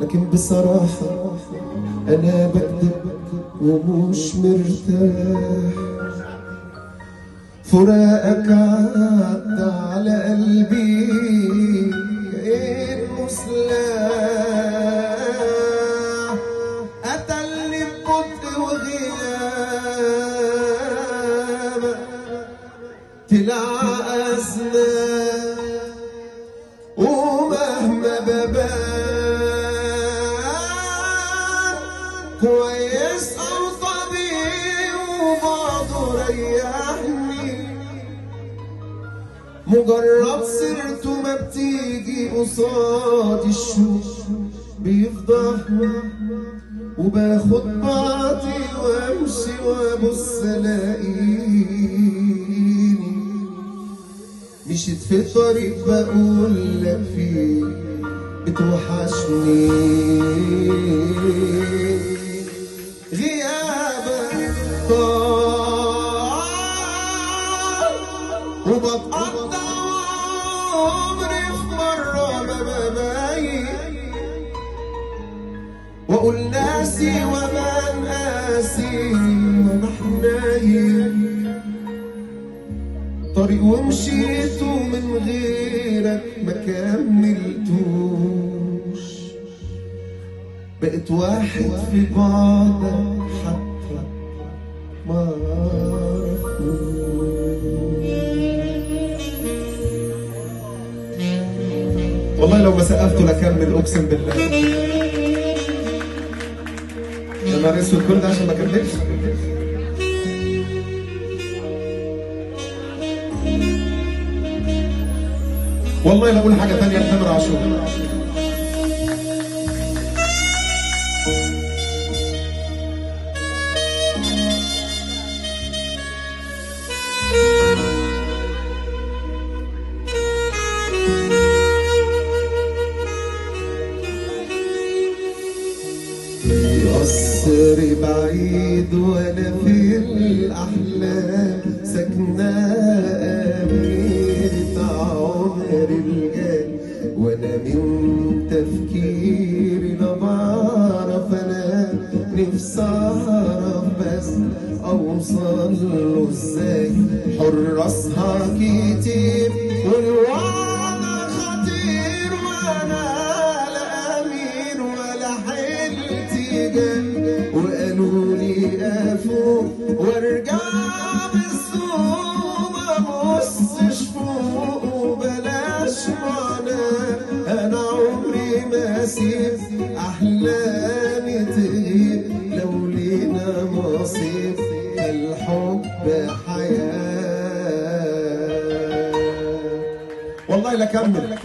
لكن بصراحة أنا بكذب ومش مرتاح. فراقك عدى على قلبي كأنه سلاح، قتلني ببطء وغيابك طلع أزمة. ومهما ببان كويس أو طبيعي وبعضه ريحني، مجرد سيرته ما بتيجي قصادي الشوق بيفضحني، وباخد بعضي وامشي وابص الاقيني مشيت في طريق بقول لك فيه بتوحشني. غيابك طال وبتقطع عمري في مرة ما ببين، واقول ناسي وما ناسي وانا حنين. طريق ومشيته من غيرك ما كملتوش، بقيت واحد في بعدك حتى ما عرفوش. والله لو ما سقفته لكمل اقسم بالله. يا نهار اسود، كل ده عشان ما كملش. والله لا اقول حاجه ثانيه لتامر عاشور. قصر بعيد وانا في الاحلام ساكنه اميره عمري الجاي، وانا من تفكيري لا بعرف انا نفسي اعرف بس اوصل له ازاي. حراسها كتير والوعد خطير، وانا لا امين ولا حيلتي جاي، وقالوا لي افوق وارجع بالسوق ما ابصش فوق وبلاش معناه. انا عمري ما اسيب احلامي تغيب، لو لينا نصيب الحب حياه. والله لا كمل.